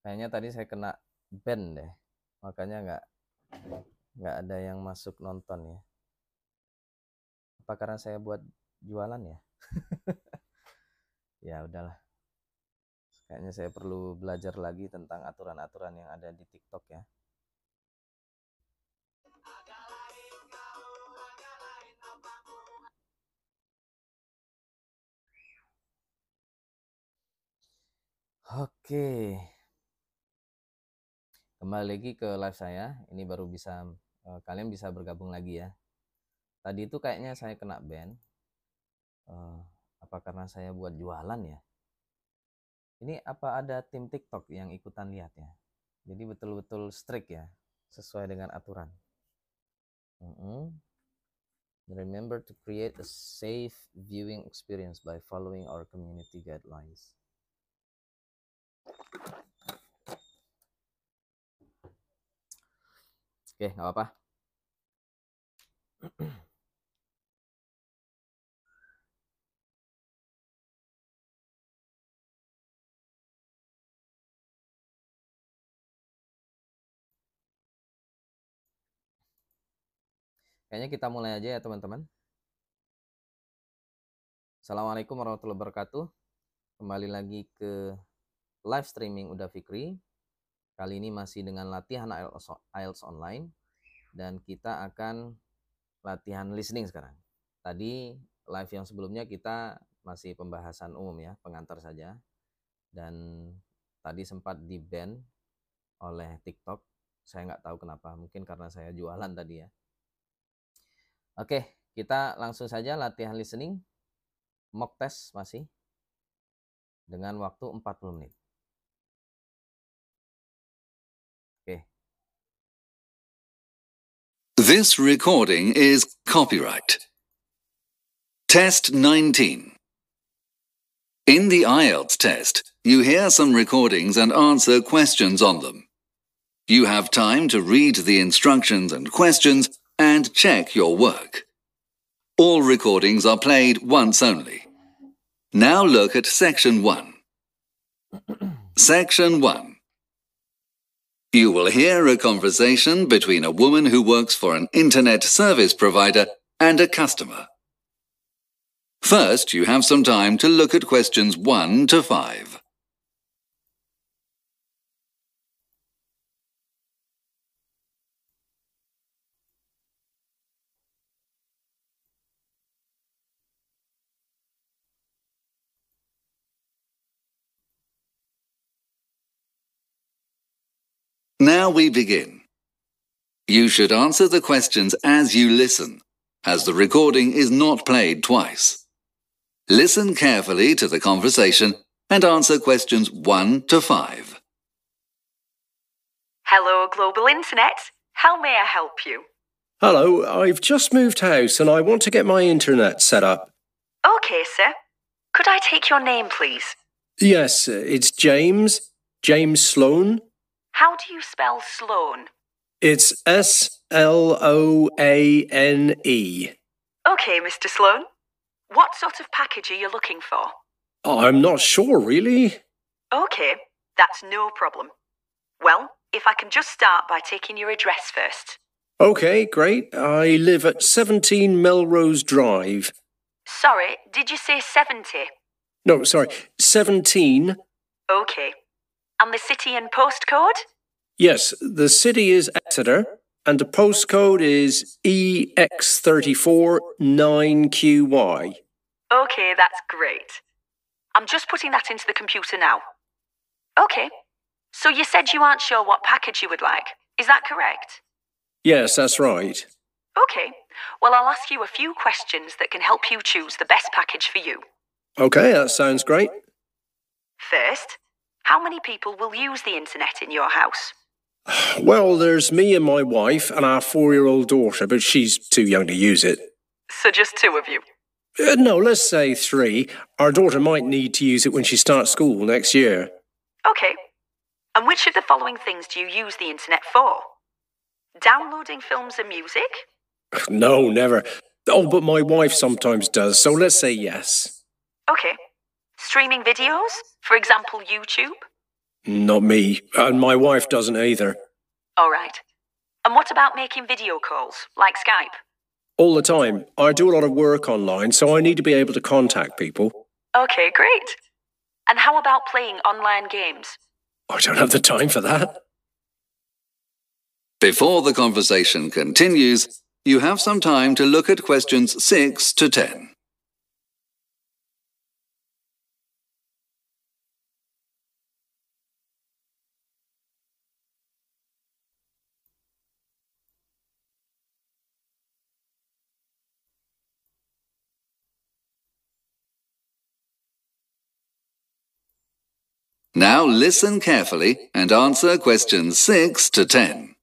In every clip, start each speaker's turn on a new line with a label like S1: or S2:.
S1: Kayaknya tadi saya kena ban deh, makanya nggak ada yang masuk nonton ya. Apa karena saya buat jualan ya? Ya udahlah. Kayaknya saya perlu belajar lagi tentang aturan-aturan yang ada di TikTok ya. Oke. Kembali lagi ke live saya. Ini baru bisa kalian bisa bergabung lagi ya. Tadi itu kayaknya saya kena ban. Apa karena saya buat jualan ya? Ini apa ada tim TikTok yang ikutan lihat ya? Jadi betul-betul strict ya, sesuai dengan aturan. Remember to create a safe viewing experience by following our community guidelines. Oke, nggak apa-apa. Kayaknya kita mulai aja ya teman-teman. Assalamualaikum warahmatullahi wabarakatuh. Kembali lagi ke live streaming Uda Fikri. Kali ini masih dengan latihan IELTS online. Dan kita akan latihan listening sekarang. Tadi live yang sebelumnya kita masih pembahasan umum ya, pengantar saja. Dan tadi sempat di-ban oleh TikTok. Saya nggak tahu kenapa, mungkin karena saya jualan tadi ya. Oke, kita langsung saja latihan listening. Mock test masih. Dengan waktu 40 menit. Oke.
S2: This recording is copyright. Test 19. In the IELTS test, you hear some recordings and answer questions on them. You have time to read the instructions and questions and check your work. All recordings are played once only. Now look at Section 1. Section 1. You will hear a conversation between a woman who works for an internet service provider and a customer. First, you have some time to look at questions 1 to 5. Now we begin. You should answer the questions as you listen, as the recording is not played twice. Listen carefully to the conversation and answer questions 1 to 5.
S3: Hello, Global Internet. How may I help you?
S4: Hello, I've just moved house and I want to get my internet set up.
S3: Okay, sir. Could I take your name, please?
S4: Yes, it's James Sloan.
S3: How do you spell Sloan?
S4: It's S-L-O-A-N-E.
S3: Okay, Mr. Sloan. What sort of package are you looking for?
S4: I'm not sure, really.
S3: Okay, that's no problem. Well, if I can just start by taking your address first.
S4: Okay, great. I live at 17 Melrose Drive.
S3: Sorry, did you say 70?
S4: No, sorry, 17.
S3: Okay. And the city and postcode?
S4: Yes, the city is Exeter, and the postcode is EX34 9QY.
S3: Okay, that's great. I'm just putting that into the computer now. Okay. So you said you aren't sure what package you would like. Is that correct?
S4: Yes, that's right.
S3: Okay. Well, I'll ask you a few questions that can help you choose the best package for you.
S4: Okay, that sounds great.
S3: First, how many people will use the internet in your house?
S4: Well, there's me and my wife and our 4-year-old daughter, but she's too young to use it.
S3: So just 2 of you?
S4: No, let's say 3. Our daughter might need to use it when she starts school next year.
S3: Okay. And which of the following things do you use the internet for? Downloading films and music?
S4: No, never. Oh, but my wife sometimes does, so let's say yes.
S3: Okay. Streaming videos? For example, YouTube?
S4: Not me. And my wife doesn't either.
S3: All right. And what about making video calls, like Skype?
S4: All the time. I do a lot of work online, so I need to be able to contact people.
S3: Okay, great. And how about playing online games?
S4: I don't have the time for that.
S2: Before the conversation continues, you have some time to look at questions 6 to 10. Now listen carefully and answer questions 6 to 10.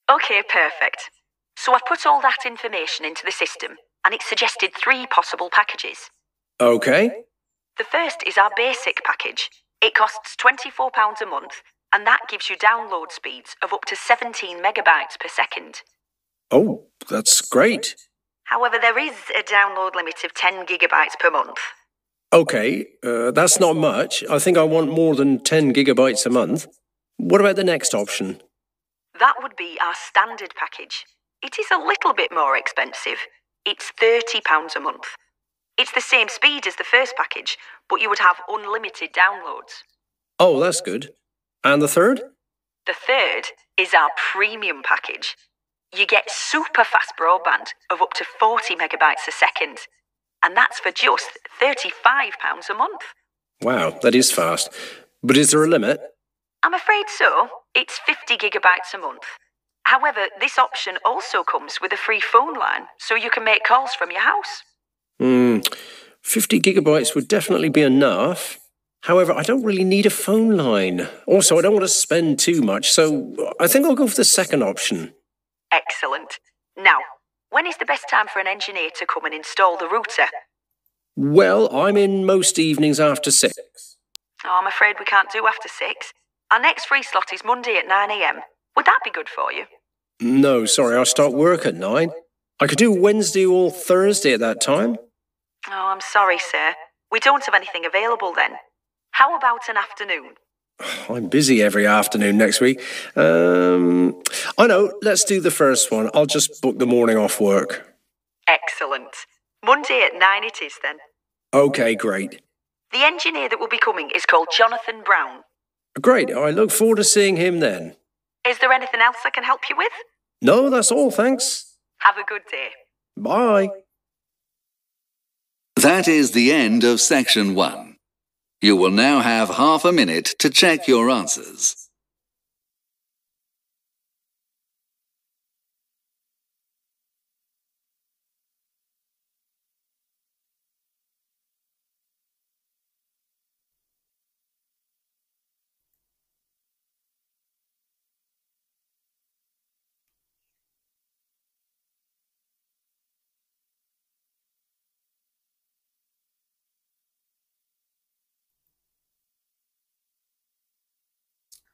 S3: Okay, perfect. So I've put all that information into the system, and it suggested 3 possible packages.
S4: Okay.
S3: The first is our basic package. It costs £24 a month, and that gives you download speeds of up to 17 megabytes per second.
S4: Oh, that's great.
S3: However, there is a download limit of 10 gigabytes per month.
S4: Okay, that's not much. I think I want more than 10 gigabytes a month. What about the next option?
S3: That would be our standard package. It is a little bit more expensive. It's £30 a month. It's the same speed as the first package, but you would have unlimited downloads.
S4: Oh, that's good. And the third?
S3: The third is our premium package. You get super fast broadband of up to 40 megabytes a second. And that's for just £35 a month.
S4: Wow, that is fast. But is there a limit?
S3: I'm afraid so. It's 50 gigabytes a month. However, this option also comes with a free phone line, so you can make calls from your house.
S4: 50 gigabytes would definitely be enough. However, I don't really need a phone line. Also, I don't want to spend too much, so I think I'll go for the second option.
S3: Excellent. Now, when is the best time for an engineer to come and install the router?
S4: Well, I'm in most evenings after 6.
S3: Oh, I'm afraid we can't do after 6. Our next free slot is Monday at 9 a.m. Would that be good for you?
S4: No, sorry, I start work at 9. I could do Wednesday or Thursday at that time.
S3: Oh, I'm sorry, sir. We don't have anything available then. How about an afternoon?
S4: I'm busy every afternoon next week. I know, let's do the first one. I'll just book the morning off work.
S3: Excellent. Monday at 9 it is then.
S4: Okay, great.
S3: The engineer that will be coming is called Jonathan Brown.
S4: Great, I look forward to seeing him then.
S3: Is there anything else I can help you with?
S4: No, that's all, thanks.
S3: Have a good day.
S4: Bye.
S2: That is the end of section 1. You will now have half a minute to check your answers.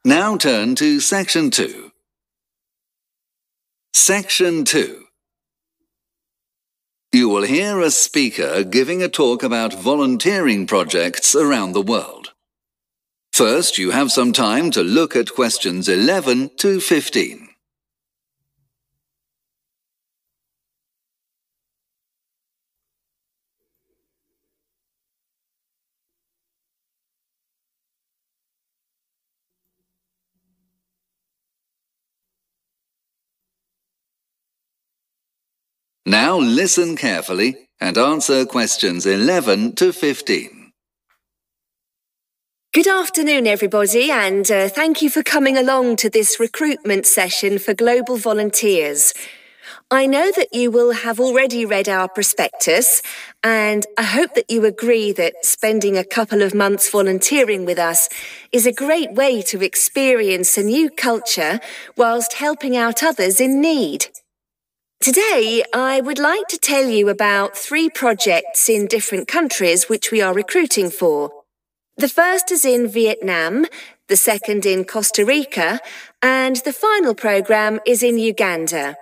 S2: Now turn to section 2. Section 2. You will hear a speaker giving a talk about volunteering projects around the world. First, you have some time to look at questions 11 to 15. Now listen carefully and answer questions 11 to 15.
S5: Good afternoon, everybody, and thank you for coming along to this recruitment session for global volunteers. I know that you will have already read our prospectus, and I hope that you agree that spending a couple of months volunteering with us is a great way to experience a new culture whilst helping out others in need. Today, I would like to tell you about 3 projects in different countries which we are recruiting for. The first is in Vietnam, the second in Costa Rica, and the final programme is in Uganda.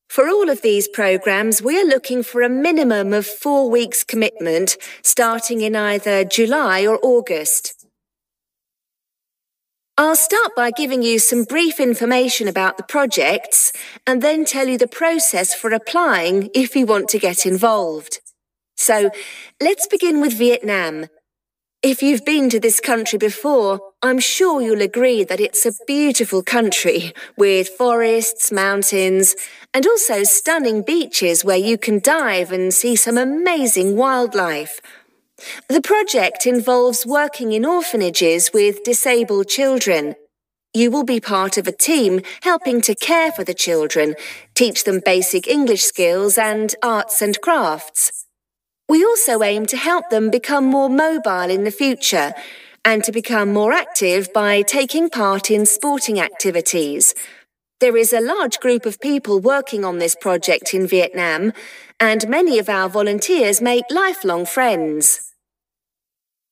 S5: For all of these programmes, we are looking for a minimum of 4 weeks commitment, starting in either July or August. I'll start by giving you some brief information about the projects and then tell you the process for applying if you want to get involved. So, let's begin with Vietnam. If you've been to this country before, I'm sure you'll agree that it's a beautiful country with forests, mountains, and also stunning beaches where you can dive and see some amazing wildlife. The project involves working in orphanages with disabled children. You will be part of a team helping to care for the children, teach them basic English skills and arts and crafts. We also aim to help them become more mobile in the future and to become more active by taking part in sporting activities. There is a large group of people working on this project in Vietnam, and many of our volunteers make lifelong friends.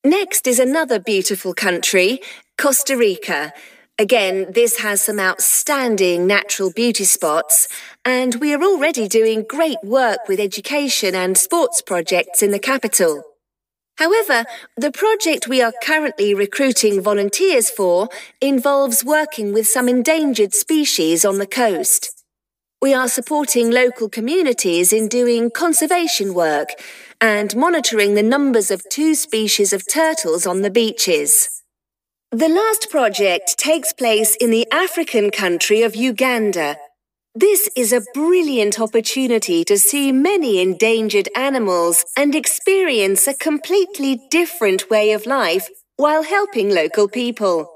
S5: Next is another beautiful country, Costa Rica. Again, this has some outstanding natural beauty spots, and we are already doing great work with education and sports projects in the capital. However, the project we are currently recruiting volunteers for involves working with some endangered species on the coast. We are supporting local communities in doing conservation work and monitoring the numbers of 2 species of turtles on the beaches. The last project takes place in the African country of Uganda. This is a brilliant opportunity to see many endangered animals and experience a completely different way of life while helping local people.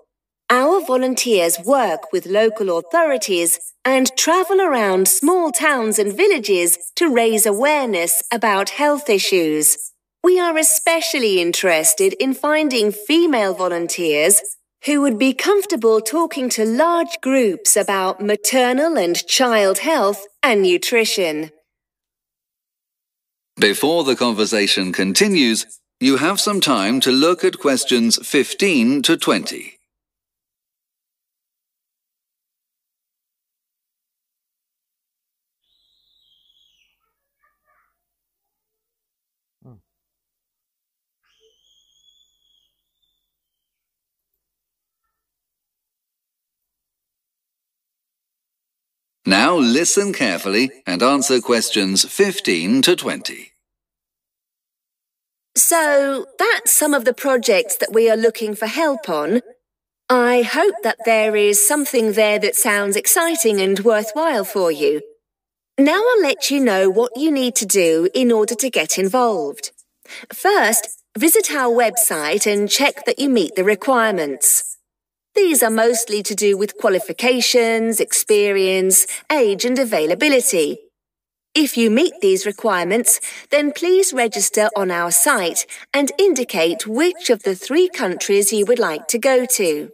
S5: Our volunteers work with local authorities and travel around small towns and villages to raise awareness about health issues. We are especially interested in finding female volunteers who would be comfortable talking to large groups about maternal and child health and nutrition.
S2: Before the conversation continues, you have some time to look at questions 15 to 20. Now listen carefully and answer questions 15 to 20.
S5: So, that's some of the projects that we are looking for help on. I hope that there is something there that sounds exciting and worthwhile for you. Now I'll let you know what you need to do in order to get involved. First, visit our website and check that you meet the requirements. These are mostly to do with qualifications, experience, age and availability. If you meet these requirements, then please register on our site and indicate which of the 3 countries you would like to go to.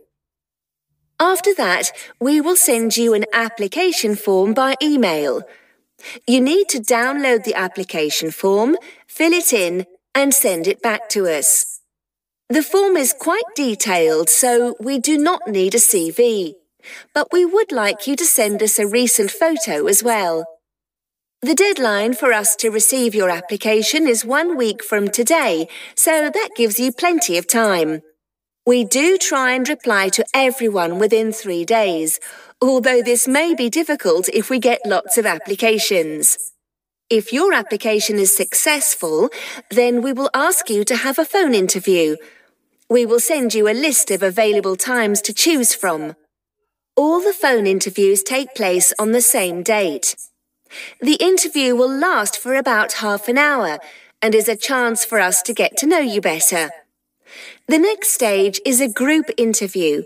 S5: After that, we will send you an application form by email. You need to download the application form, fill it in, and send it back to us. The form is quite detailed, so we do not need a CV, but we would like you to send us a recent photo as well. The deadline for us to receive your application is 1 week from today, so that gives you plenty of time. We do try and reply to everyone within 3 days, although this may be difficult if we get lots of applications. If your application is successful, then we will ask you to have a phone interview. We will send you a list of available times to choose from. All the phone interviews take place on the same date. The interview will last for about half an hour and is a chance for us to get to know you better. The next stage is a group interview.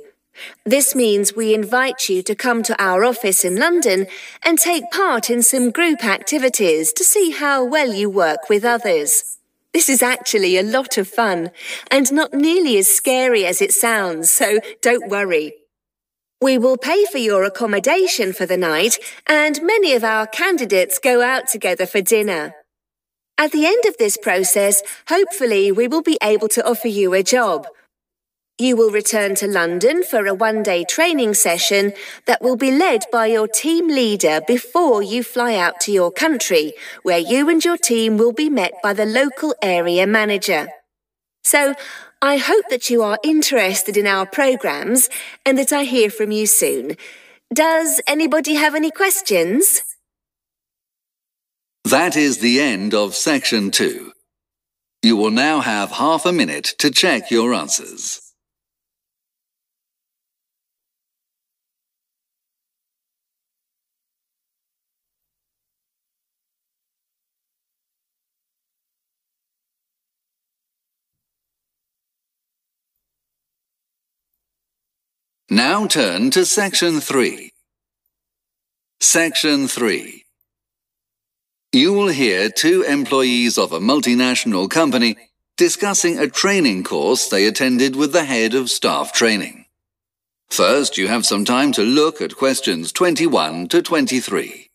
S5: This means we invite you to come to our office in London and take part in some group activities to see how well you work with others. This is actually a lot of fun and not nearly as scary as it sounds, so don't worry. We will pay for your accommodation for the night, and many of our candidates go out together for dinner. At the end of this process, hopefully we will be able to offer you a job. You will return to London for a 1-day training session that will be led by your team leader before you fly out to your country, where you and your team will be met by the local area manager. So I hope that you are interested in our programmes and that I hear from you soon. Does anybody have any questions?
S2: That is the end of section 2. You will now have half a minute to check your answers. Now turn to section 3. Section 3. You will hear two employees of a multinational company discussing a training course they attended with the head of staff training. First, you have some time to look at questions 21 to 23.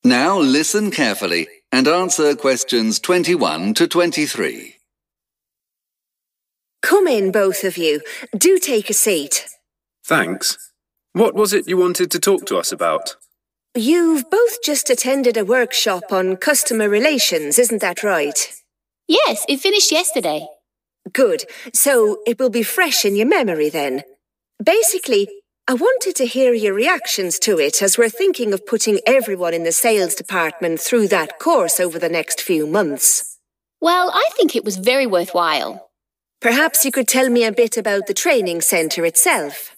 S2: Now listen carefully and answer questions 21 to 23.
S5: Come in, both of you. Do take a seat.
S6: Thanks. What was it you wanted to talk to us about?
S5: You've both just attended a workshop on customer relations, isn't that right?
S7: Yes, it finished yesterday.
S5: Good. So it will be fresh in your memory then. Basically, I wanted to hear your reactions to it as we're thinking of putting everyone in the sales department through that course over the next few months.
S7: Well, I think it was very worthwhile.
S5: Perhaps you could tell me a bit about the training centre itself.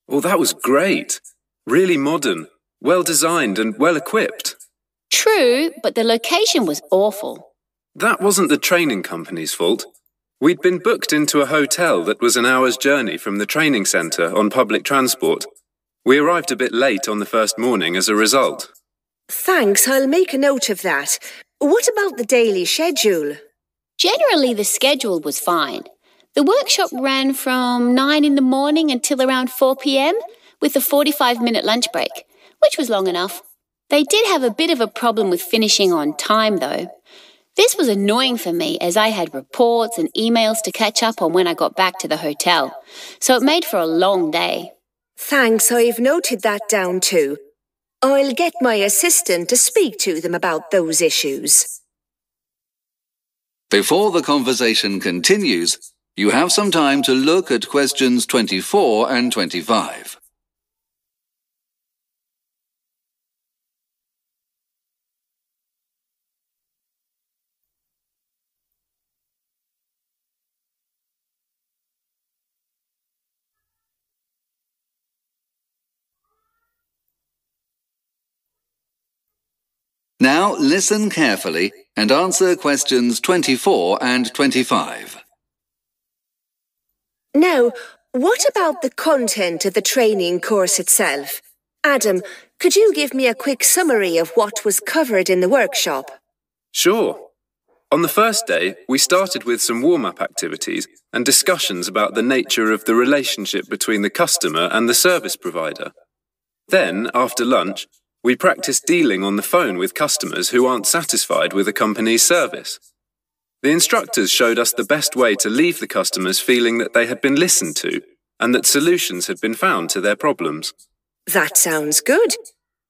S6: Oh, that was great. Really modern, well designed and well equipped.
S7: True, but the location was awful.
S6: That wasn't the training company's fault. We'd been booked into a hotel that was an hour's journey from the training centre on public transport. We arrived a bit late on the first morning as a result.
S5: Thanks, I'll make a note of that. What about the daily schedule?
S7: Generally, the schedule was fine. The workshop ran from 9 in the morning until around 4 p.m. with a 45-minute lunch break, which was long enough. They did have a bit of a problem with finishing on time, though. This was annoying for me as I had reports and emails to catch up on when I got back to the hotel, so it made for a long day.
S5: Thanks, I've noted that down too. I'll get my assistant to speak to them about those issues.
S2: Before the conversation continues, you have some time to look at questions 24 and 25. Now listen carefully and answer questions 24 and 25.
S5: Now, what about the content of the training course itself? Adam, could you give me a quick summary of what was covered in the workshop?
S6: Sure. On the first day, we started with some warm-up activities and discussions about the nature of the relationship between the customer and the service provider. Then, after lunch, we practiced dealing on the phone with customers who aren't satisfied with a company's service. The instructors showed us the best way to leave the customers feeling that they had been listened to and that solutions had been found to their problems.
S5: That sounds good.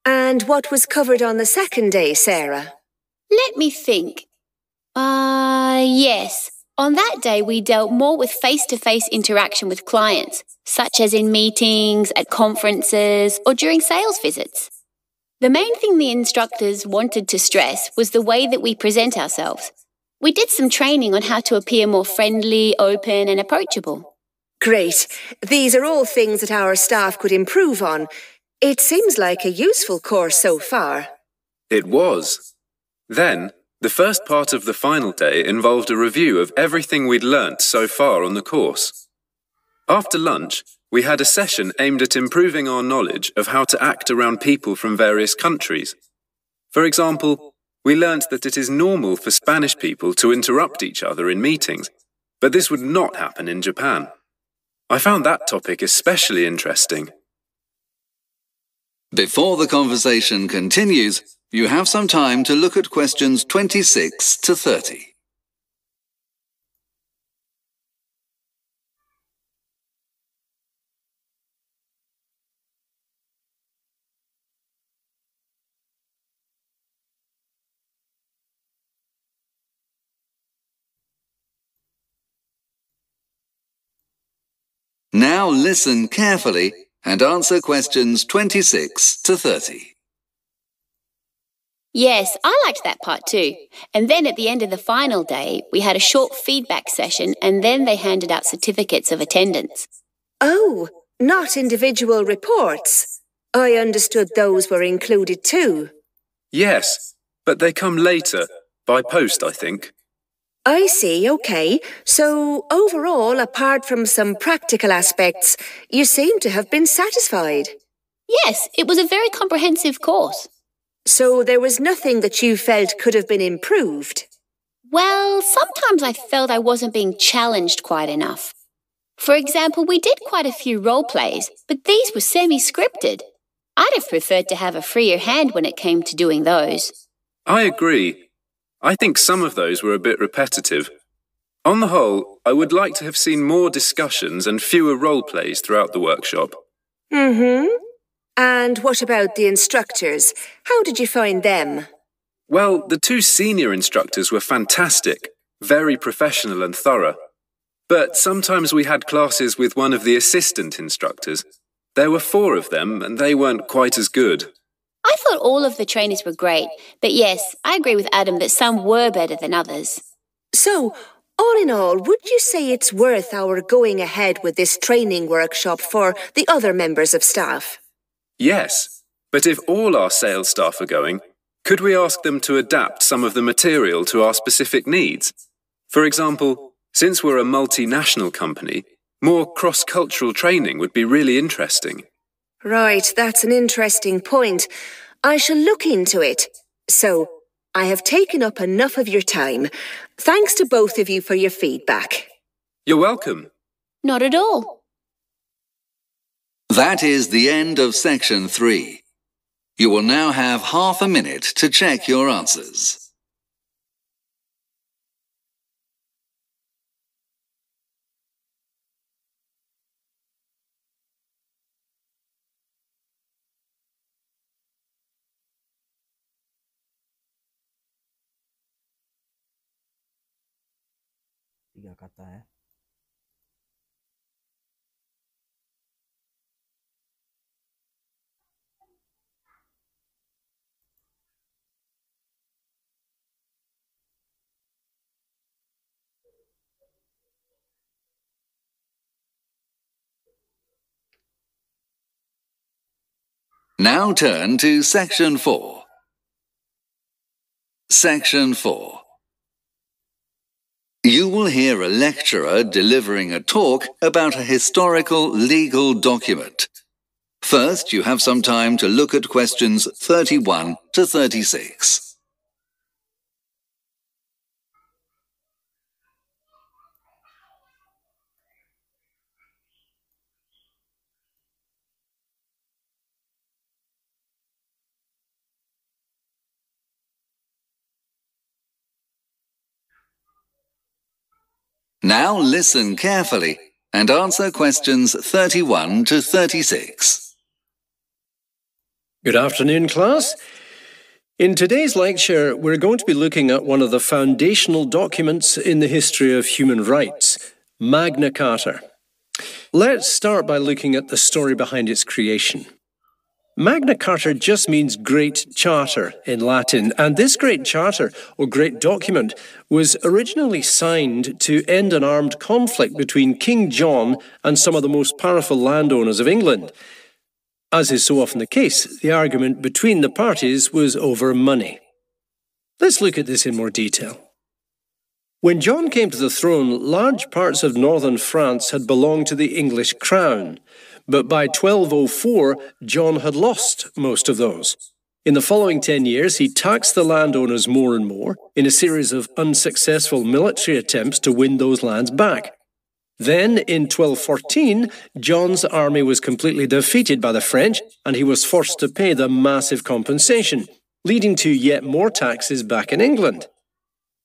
S5: And what was covered on the second day, Sarah?
S7: Let me think. Yes. On that day, we dealt more with face-to-face interaction with clients, such as in meetings, at conferences, or during sales visits. The main thing the instructors wanted to stress was the way that we present ourselves. We did some training on how to appear more friendly, open, and approachable.
S5: Great. These are all things that our staff could improve on. It seems like a useful course so far.
S6: It was. Then, the first part of the final day involved a review of everything we'd learnt so far on the course. After lunch, we had a session aimed at improving our knowledge of how to act around people from various countries. For example, we learnt that it is normal for Spanish people to interrupt each other in meetings, but this would not happen in Japan. I found that topic especially interesting.
S2: Before the conversation continues, You have some time to look at questions 26 to 30. Now listen carefully and answer questions 26 to 30.
S7: Yes, I liked that part too. And then at the end of the final day, we had a short feedback session and then they handed out certificates of attendance.
S5: Oh, not individual reports. I understood those were included too.
S6: Yes, but they come later, by post, I think.
S5: I see, OK. So, overall, apart from some practical aspects, you seem to have been satisfied.
S7: Yes, it was a very comprehensive course.
S5: So there was nothing that you felt could have been improved?
S7: Well, sometimes I felt I wasn't being challenged quite enough. For example, we did quite a few role plays, but these were semi-scripted. I'd have preferred to have a freer hand when it came to doing those.
S6: I agree. I think some of those were a bit repetitive. On the whole, I would like to have seen more discussions and fewer role plays throughout the workshop.
S5: And what about the instructors? How did you find them?
S6: Well, the two senior instructors were fantastic, very professional and thorough. But sometimes we had classes with one of the assistant instructors. There were 4 of them, and they weren't quite as good.
S7: I thought all of the trainers were great, but yes, I agree with Adam that some were better than others.
S5: So, all in all, would you say it's worth our going ahead with this training workshop for the other members of staff?
S6: Yes, but if all our sales staff are going, could we ask them to adapt some of the material to our specific needs? For example, since we're a multinational company, more cross-cultural training would be really interesting.
S5: Right, that's an interesting point. I shall look into it. So, I have taken up enough of your time. Thanks to both of you for your feedback.
S6: You're welcome.
S7: Not at all.
S2: That is the end of section 3. You will now have half a minute to check your answers.
S1: Tiga kata ya.
S2: Now turn to section 4. Section 4. You will hear a lecturer delivering a talk about a historical legal document. First, you have some time to look at questions 31 to 36. Now listen carefully and answer questions 31 to 36.
S4: Good afternoon, class. In today's lecture, we're going to be looking at one of the foundational documents in the history of human rights, Magna Carta. Let's start by looking at the story behind its creation. Magna Carta just means Great Charter in Latin, and this Great Charter, or Great Document, was originally signed to end an armed conflict between King John and some of the most powerful landowners of England. As is so often the case, the argument between the parties was over money. Let's look at this in more detail. When John came to the throne, large parts of northern France had belonged to the English crown. But by 1204, John had lost most of those. In the following 10 years, he taxed the landowners more and more in a series of unsuccessful military attempts to win those lands back. Then, in 1214, John's army was completely defeated by the French, and he was forced to pay them massive compensation. leading to yet more taxes back in England.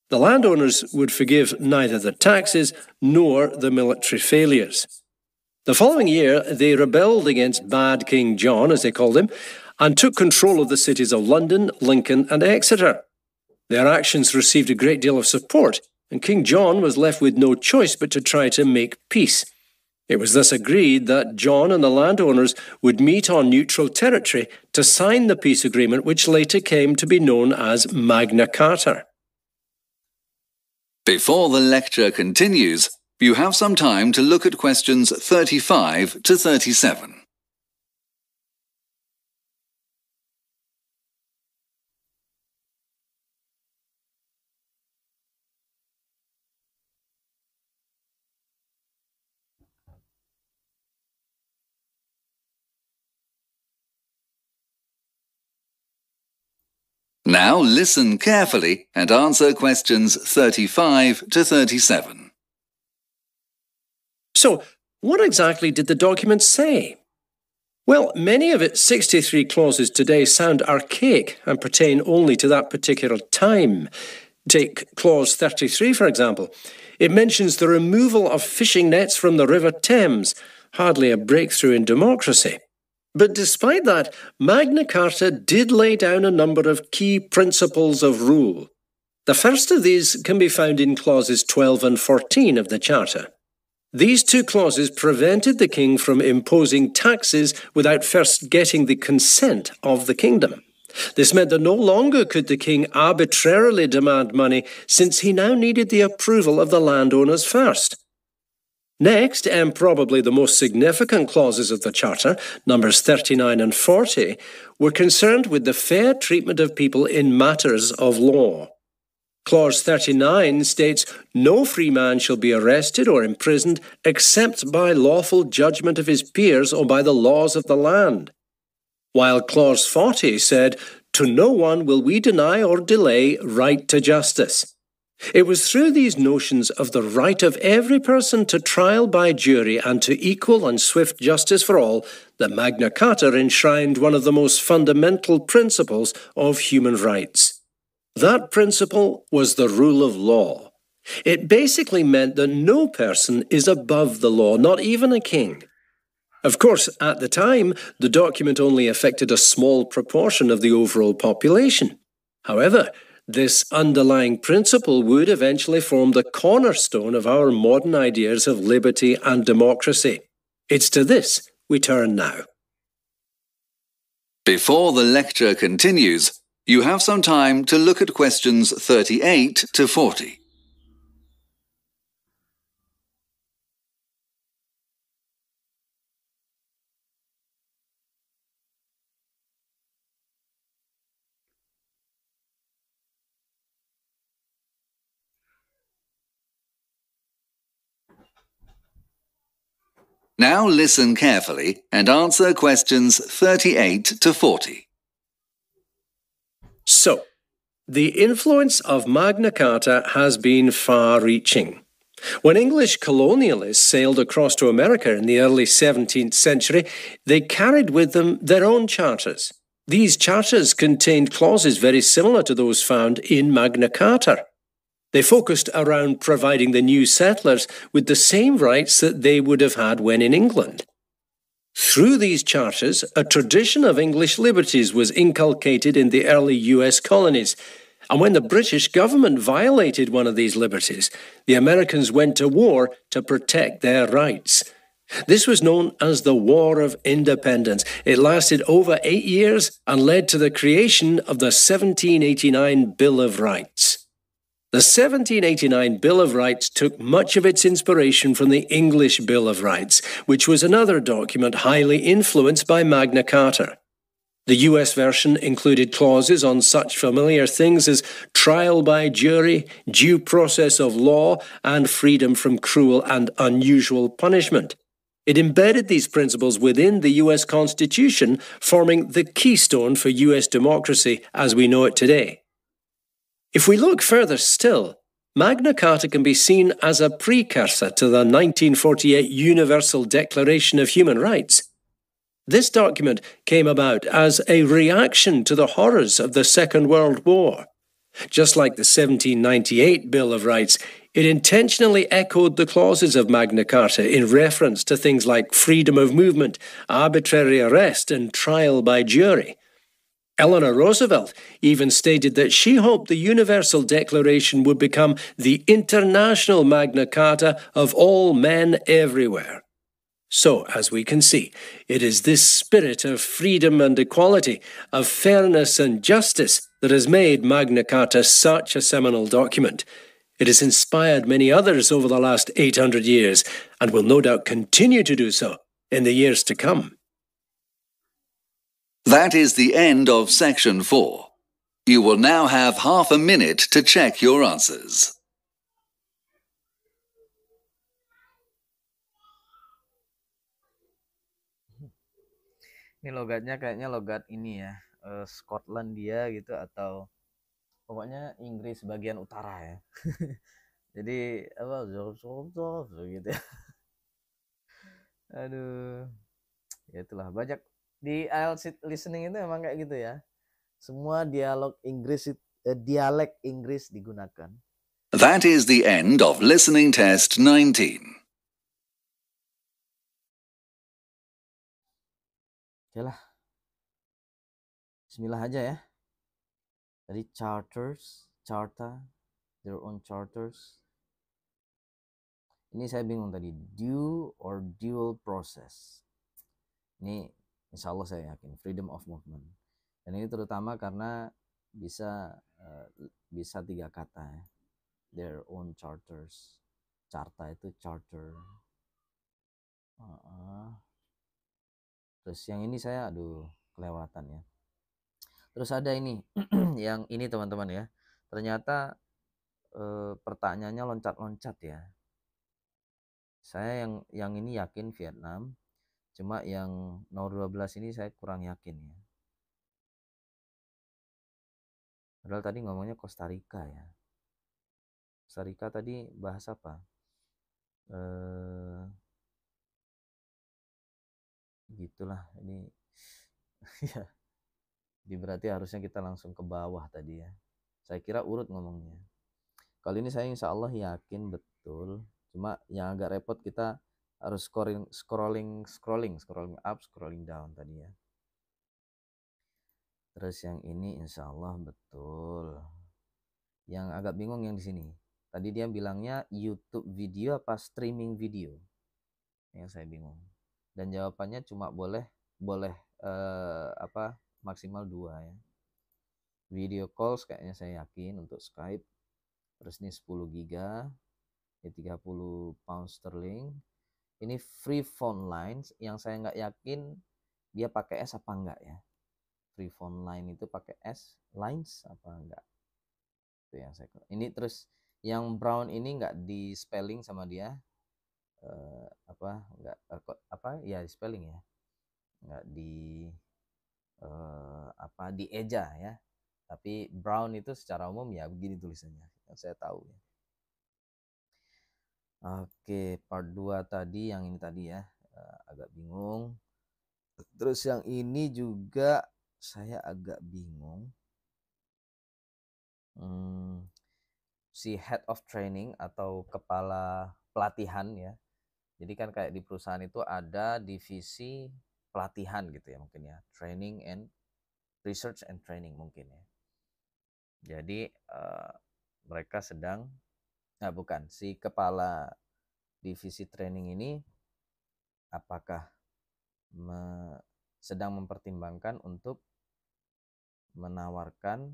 S4: The landowners would forgive neither the taxes nor the military failures. The following year, they rebelled against Bad King John, as they called him, and took control of the cities of London, Lincoln and Exeter. Their actions received a great deal of support, and King John was left with no choice but to try to make peace. It was thus agreed that John and the landowners would meet on neutral territory to sign the peace agreement, which later came to be known as Magna Carta.
S2: Before the lecture continues, you have some time to look at questions 35 to 37. Now listen carefully and answer questions 35 to 37.
S4: So, what exactly did the document say? Well, many of its 63 clauses today sound archaic and pertain only to that particular time. Take Clause 33, for example. It mentions the removal of fishing nets from the River Thames, hardly a breakthrough in democracy. But despite that, Magna Carta did lay down a number of key principles of rule. The first of these can be found in clauses 12 and 14 of the Charter. These two clauses prevented the king from imposing taxes without first getting the consent of the kingdom. This meant that no longer could the king arbitrarily demand money, since he now needed the approval of the landowners first. Next, and probably the most significant clauses of the Charter, numbers 39 and 40, were concerned with the fair treatment of people in matters of law. Clause 39 states, "No free man shall be arrested or imprisoned except by lawful judgment of his peers or by the laws of the land." While Clause 40 said, "To no one will we deny or delay right to justice." It was through these notions of the right of every person to trial by jury and to equal and swift justice for all that Magna Carta enshrined one of the most fundamental principles of human rights. That principle was the rule of law. It basically meant that no person is above the law, not even a king. Of course, at the time, the document only affected a small proportion of the overall population. However, this underlying principle would eventually form the cornerstone of our modern ideas of liberty and democracy. It's to this we turn now.
S2: Before the lecture continues, you have some time to look at questions 38 to 40. Now listen carefully and answer questions 38 to 40.
S4: So, the influence of Magna Carta has been far-reaching. When English colonialists sailed across to America in the early 17th century, they carried with them their own charters. These charters contained clauses very similar to those found in Magna Carta. They focused around providing the new settlers with the same rights that they would have had when in England. Through these charters, a tradition of English liberties was inculcated in the early US colonies, and when the British government violated one of these liberties, the Americans went to war to protect their rights. This was known as the War of Independence. It lasted over 8 years and led to the creation of the 1789 Bill of Rights. The 1789 Bill of Rights took much of its inspiration from the English Bill of Rights, which was another document highly influenced by Magna Carta. The US version included clauses on such familiar things as trial by jury, due process of law, and freedom from cruel and unusual punishment. It embedded these principles within the US Constitution, forming the keystone for US democracy as we know it today. If we look further still, Magna Carta can be seen as a precursor to the 1948 Universal Declaration of Human Rights. This document came about as a reaction to the horrors of the Second World War. Just like the 1798 Bill of Rights, it intentionally echoed the clauses of Magna Carta in reference to things like freedom of movement, arbitrary arrest, and trial by jury. Eleanor Roosevelt even stated that she hoped the Universal Declaration would become the international Magna Carta of all men everywhere. So, as we can see, it is this spirit of freedom and equality, of fairness and justice, that has made Magna Carta such a seminal document. It has inspired many others over the last 800 years, and will no doubt continue to do so in the years to come.
S2: That is the end of section 4. You will now have half a minute to check your answers.
S1: Ini logatnya kayaknya logat ini ya, Skotlandia gitu, atau pokoknya Inggris bagian utara ya. Jadi apa gitu ya. Aduh, ya itulah, banyak di IELTS listening itu emang kayak gitu ya. Semua dialek Inggris digunakan.
S2: That is the end of listening test 19.
S1: Oke lah. Bismillah aja ya. Tadi charter, their own charters. Ini saya bingung tadi, due or dual process. Ini insya Allah saya yakin freedom of movement. Dan ini terutama karena bisa 3 kata ya. Their own charters. Carta itu charter. Terus yang ini saya kelewatan ya. Terus ada ini yang ini teman-teman ya. Ternyata pertanyaannya loncat-loncat ya. Saya yang ini yakin Vietnam. Cuma yang nomor 12 ini saya kurang yakin ya. Padahal tadi ngomongnya Costa Rica ya. Costa Rica tadi bahas apa? Gitulah ini. Ya. Berarti harusnya kita langsung ke bawah tadi ya. Saya kira urut ngomongnya. Kali ini saya insya Allah yakin betul. Cuma yang agak repot, kita harus scrolling up, scrolling down tadi ya. Terus yang ini insya Allah betul. Yang agak bingung yang di sini. Tadi dia bilangnya YouTube video apa streaming video. Yang saya bingung. Dan jawabannya cuma boleh maksimal 2 ya. Video calls kayaknya saya yakin untuk Skype. Terus ini 10 giga, ini 30 pound sterling. Ini free phone lines yang saya nggak yakin dia pakai S apa enggak ya. Free phone line itu pakai S, lines apa enggak. Itu yang saya. Ini terus yang brown ini nggak di spelling sama dia. Di spelling ya. Nggak di dieja ya. Tapi brown itu secara umum ya begini tulisannya, yang saya tahu ya. Oke, part 2 tadi, yang ini tadi ya, agak bingung. Terus yang ini juga saya agak bingung. Si head of training atau kepala pelatihan ya. Jadi kan kayak di perusahaan itu ada divisi pelatihan gitu ya mungkin ya. Training and research and training mungkin ya. Jadi mereka si kepala divisi training ini apakah sedang mempertimbangkan untuk menawarkan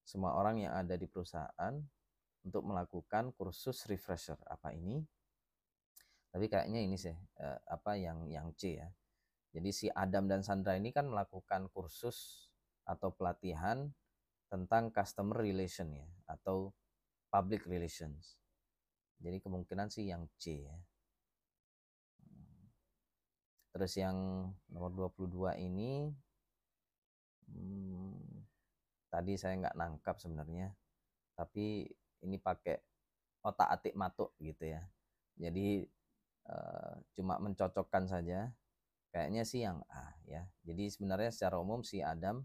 S1: semua orang yang ada di perusahaan untuk melakukan kursus refresher apa ini. Tapi kayaknya ini sih yang C ya. Jadi si Adam dan Sandra ini kan melakukan kursus atau pelatihan tentang customer relation ya, atau public relations. Jadi kemungkinan sih yang C ya. Terus yang nomor 22 ini tadi saya nggak nangkap sebenarnya, tapi ini pakai otak atik matuk gitu ya. Jadi cuma mencocokkan saja. Kayaknya sih yang A ya. Jadi sebenarnya secara umum si Adam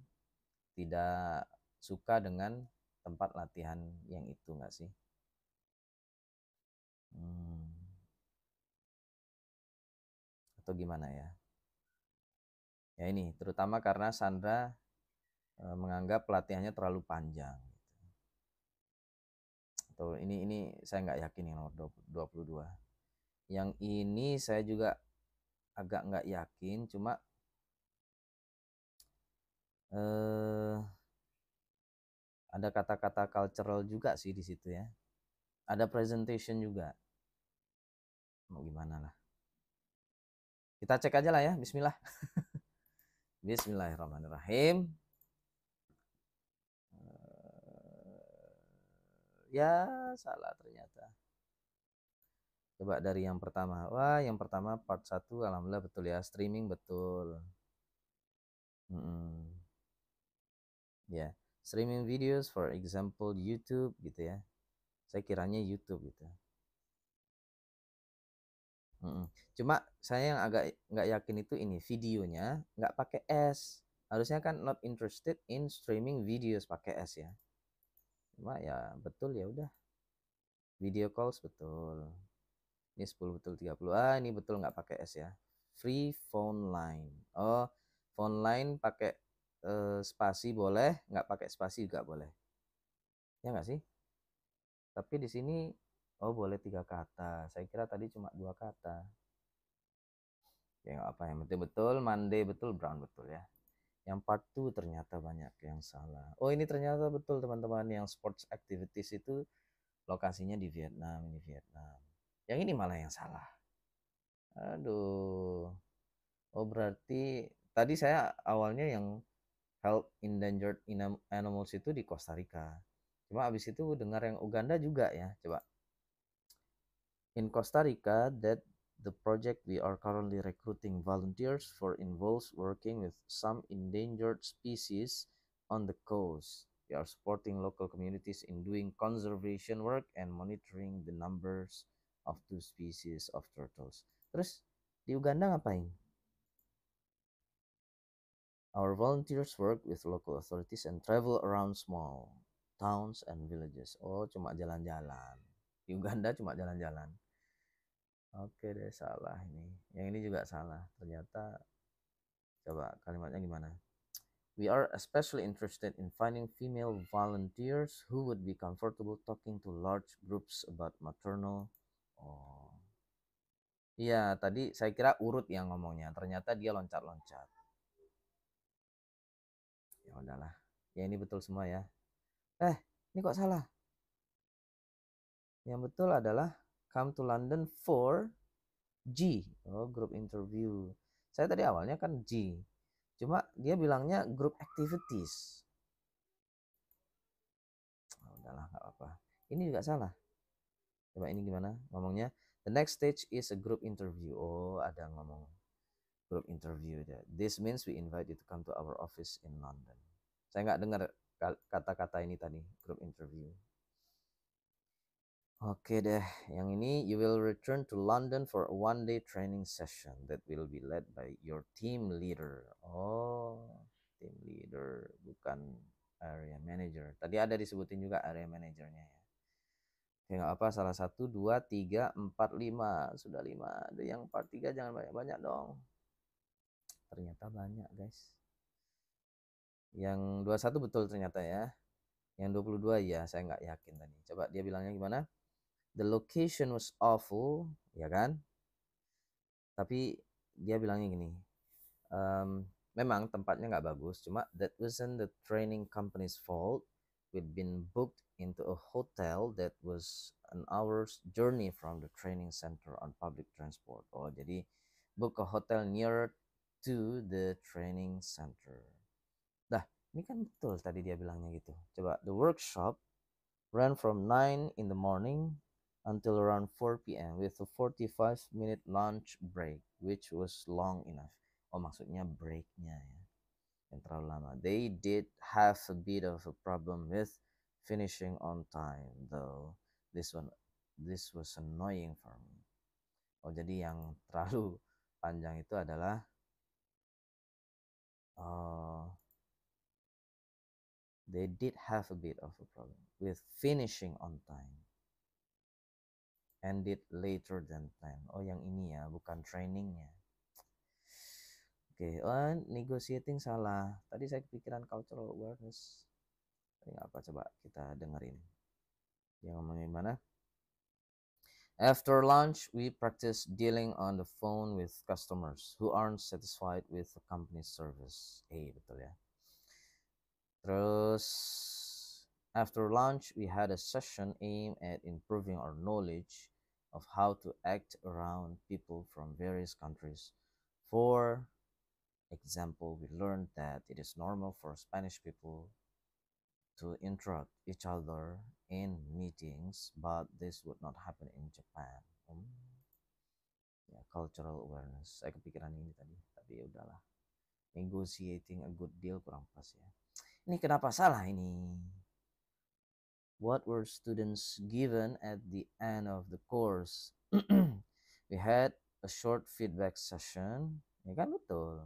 S1: tidak suka dengan tempat latihan yang itu nggak sih? Atau gimana ya? Ya ini terutama karena Sandra menganggap pelatihannya terlalu panjang. Atau ini saya nggak yakin yang nomor 22. Yang ini saya juga agak nggak yakin, cuma ada kata-kata cultural juga sih di situ ya. Ada presentation juga. Mau gimana lah. Kita cek aja lah ya, bismillah. Bismillahirrahmanirrahim. Ya, salah ternyata. Coba dari yang pertama. Wah, yang pertama part 1 alhamdulillah betul ya, streaming betul. Ya, streaming videos for example YouTube gitu ya. Saya kiranya YouTube gitu. Cuma saya yang agak nggak yakin itu ini videonya nggak pakai S. Harusnya kan not interested in streaming videos pakai S ya. Cuma ya betul ya udah. Video calls betul. Ini 10 betul 30. Ah, ini betul nggak pakai S ya. Free phone line. Oh, phone line pakai spasi boleh, nggak pakai spasi juga boleh. Ya nggak sih? Tapi di sini oh boleh 3 kata. Saya kira tadi cuma 2 kata. Ya nggak apa, yang penting betul, Monday betul, Brown betul ya. Yang part 2 ternyata banyak yang salah. Oh ini ternyata betul teman-teman, yang sports activities itu lokasinya di Vietnam, ini Vietnam. Yang ini malah yang salah. Aduh. Oh berarti tadi saya awalnya yang help endangered animals itu di Costa Rica. Cuma abis itu dengar yang Uganda juga ya. Coba. In Costa Rica, that the project we are currently recruiting volunteers for involves working with some endangered species on the coast. We are supporting local communities in doing conservation work and monitoring the numbers of two species of turtles. Terus di Uganda ngapain? Our volunteers work with local authorities and travel around small towns and villages. Oh, cuma jalan-jalan. Di Uganda cuma jalan-jalan. Oke deh, salah ini. Yang ini juga salah. Ternyata, coba kalimatnya gimana? We are especially interested in finding female volunteers who would be comfortable talking to large groups about maternal. Oh, iya tadi saya kira urut yang ngomongnya. Ternyata dia loncat-loncat. Ya udahlah. Ya ini betul semua ya. Ini kok salah? Yang betul adalah come to London for G. Oh, group interview. Saya tadi awalnya kan G. Cuma dia bilangnya group activities. Oh, udahlah, nggak apa-apa. Ini juga salah. Coba ini gimana ngomongnya? The next stage is a group interview. Oh, ada ngomong group interview. This means we invite you to come to our office in London. Saya nggak dengar kata-kata ini tadi, group interview. Oke deh, yang ini you will return to London for a one-day training session that will be led by your team leader. Oh, team leader, bukan area manager. Tadi ada disebutin juga area manajernya ya. Oke, nggak apa, salah 1, 2, 3, 4, 5. Sudah 5. Ada yang part 3 jangan banyak-banyak dong. Ternyata banyak guys. Yang 21 betul ternyata ya. Yang 22 ya, saya nggak yakin tadi. Coba dia bilangnya gimana? The location was awful, ya kan? Tapi dia bilangnya gini, memang tempatnya nggak bagus, cuma that wasn't the training company's fault. We'd been booked into a hotel that was an hour's journey from the training center on public transport. Oh, jadi book a hotel near to the training center. Dah, ini kan betul tadi dia bilangnya gitu. Coba, the workshop ran from 9 in the morning until around 4 p.m. with a 45-minute lunch break, which was long enough. Oh, maksudnya breaknya ya, yang terlalu lama. They did have a bit of a problem with finishing on time, though. This was annoying for me. Oh, jadi yang terlalu panjang itu adalah they did have a bit of a problem with finishing on time. Ended later than planned. Oh, yang ini ya, bukan trainingnya. Oke, oh, negotiating salah. Tadi saya kepikiran cultural awareness. Tadi apa, coba kita dengerin. Dia ngomongin mana? After lunch, we practice dealing on the phone with customers who aren't satisfied with the company's service. Betul ya. Terus, after lunch, we had a session aimed at improving our knowledge of how to act around people from various countries. For example, we learned that it is normal for Spanish people to interrupt each other in meetings, but this would not happen in Japan. Ya, cultural awareness. Saya kepikiran ini tadi, tapi ya udahlah. Negotiating a good deal kurang pas ya. Ini kenapa salah ini? What were students given at the end of the course? We had a short feedback session. Ya kan betul.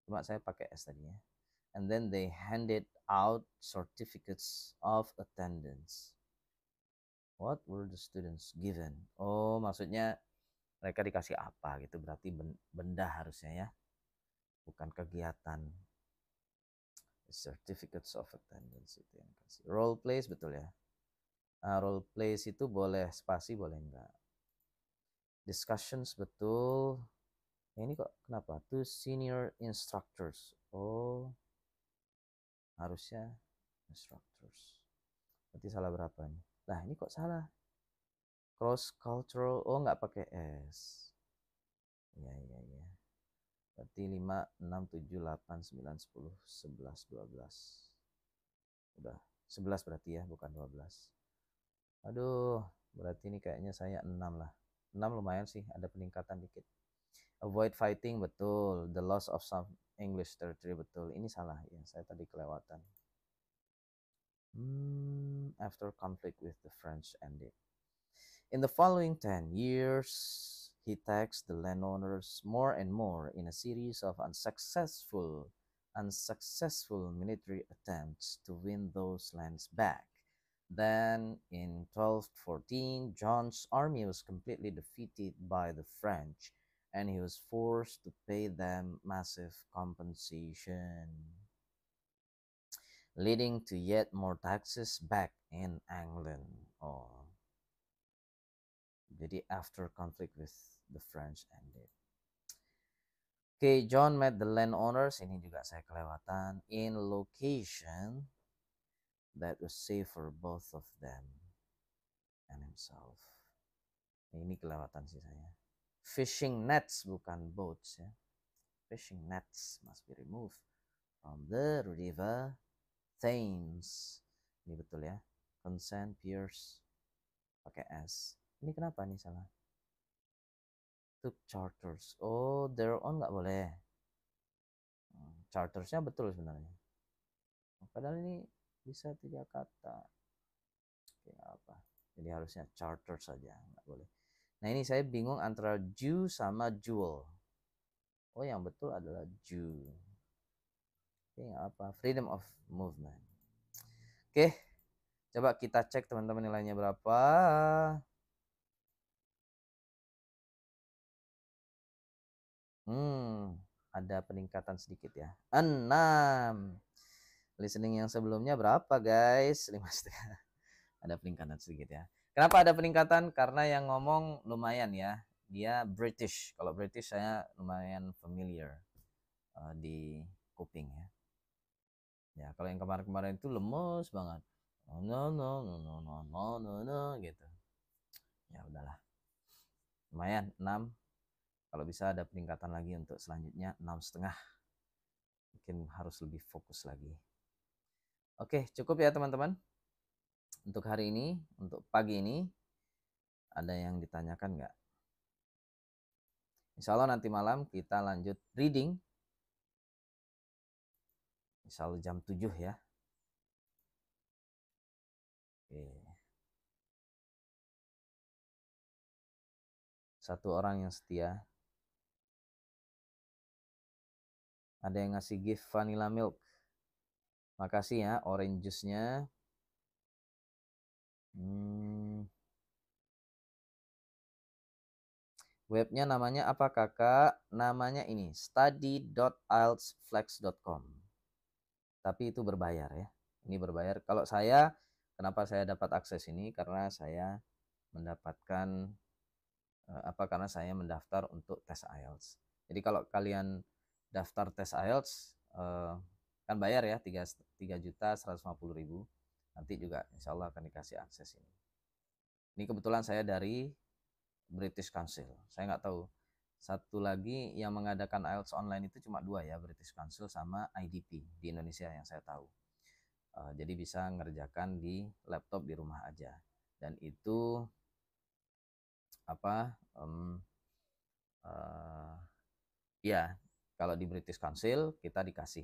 S1: Cuma saya pakai S tadi ya. And then they handed out certificates of attendance. What were the students given? Oh, maksudnya mereka dikasih apa gitu. Berarti benda harusnya ya. Bukan kegiatan. Certificates of attendance itu yang kasih. Role plays betul ya. Role plays itu boleh spasi, boleh enggak. Discussions betul. Ini kok kenapa? Two senior instructors. Oh, harusnya instructors. Berarti salah berapa nih? Lah ini kok salah? Cross cultural. Oh, nggak pakai S. Ya. Berarti 5, 6, 7, 8, 9, 10, 11, 12. Udah 11 berarti ya, bukan 12. Aduh, berarti ini kayaknya saya 6 lah. 6 lumayan sih, ada peningkatan dikit. Avoid fighting, betul. The loss of some English territory, betul. Ini salah ya, saya tadi kelewatan. After conflict with the French ended. In the following 10 years, he taxed the landowners more and more in a series of unsuccessful military attempts to win those lands back. Then, in 1214, John's army was completely defeated by the French, and he was forced to pay them massive compensation, leading to yet more taxes back in England. Oh. Jadi after conflict with the French ended. Okay, John met the landowners, ini juga saya kelewatan, in location that was safe for both of them and himself. Ini kelewatan sih saya. Fishing nets bukan boats ya. Fishing nets must be removed from the river Thames. Ini betul ya. Consent, Pierce, pakai S. Ini kenapa nih salah? Took charters. Oh, their own nggak boleh. Chartersnya betul sebenarnya. Padahal ini bisa 3 kata. Oke, apa? Jadi harusnya charter saja, nggak boleh. Nah ini saya bingung antara Jew sama jewel. Oh, yang betul adalah Jew. Oke, apa? Freedom of movement. Oke, coba kita cek teman-teman nilainya berapa. Ada peningkatan sedikit ya. 6. Listening yang sebelumnya berapa guys? 5,5. Ada peningkatan sedikit ya. Kenapa ada peningkatan? Karena yang ngomong lumayan ya. Dia British. Kalau British saya lumayan familiar di kuping ya. Ya, kalau yang kemarin-kemarin itu lemes banget. Oh, no gitu. Ya udahlah. Lumayan 6. Kalau bisa ada peningkatan lagi untuk selanjutnya 6,5. Mungkin harus lebih fokus lagi. Oke, cukup ya teman-teman. Untuk hari ini, untuk pagi ini, ada yang ditanyakan nggak? Insya Allah nanti malam kita lanjut reading. Insya Allah jam 7 ya. Oke. Satu orang yang setia. Ada yang ngasih gift vanilla milk. Makasih ya orange juice-nya. Webnya namanya apa kakak? Namanya ini study.ieltsflex.com. Tapi itu berbayar ya. Ini berbayar. Kalau saya, kenapa saya dapat akses ini? Karena saya mendapatkan karena saya mendaftar untuk tes IELTS. Jadi kalau kalian daftar tes IELTS kan bayar ya 3.150.000. Nanti juga insya Allah akan dikasih akses ini. Ini kebetulan saya dari British Council. Saya nggak tahu. Satu lagi yang mengadakan IELTS online itu cuma 2 ya, British Council sama IDP di Indonesia yang saya tahu. Jadi bisa ngerjakan di laptop di rumah aja. Dan itu ya kalau di British Council kita dikasih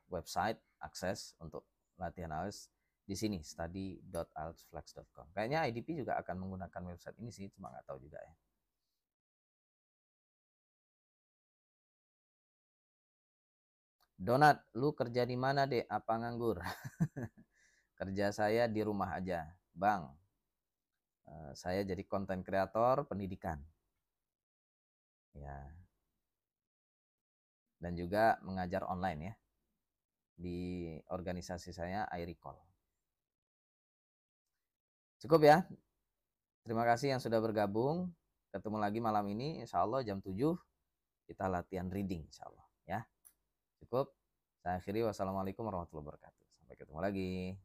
S1: website akses untuk latihan IELTS di sini study.ieltsflex.com. Kayaknya IDP juga akan menggunakan website ini sih, cuma nggak tahu juga ya. Donat, lu kerja di mana dek? Apa nganggur? Kerja saya di rumah aja, bang. Saya jadi konten kreator pendidikan. Ya. Dan juga mengajar online ya. Di organisasi saya iRecall. Cukup ya. Terima kasih yang sudah bergabung. Ketemu lagi malam ini, insya Allah jam 7 kita latihan reading insya Allah ya. Cukup. Saya akhiri. Wassalamualaikum warahmatullahi wabarakatuh. Sampai ketemu lagi.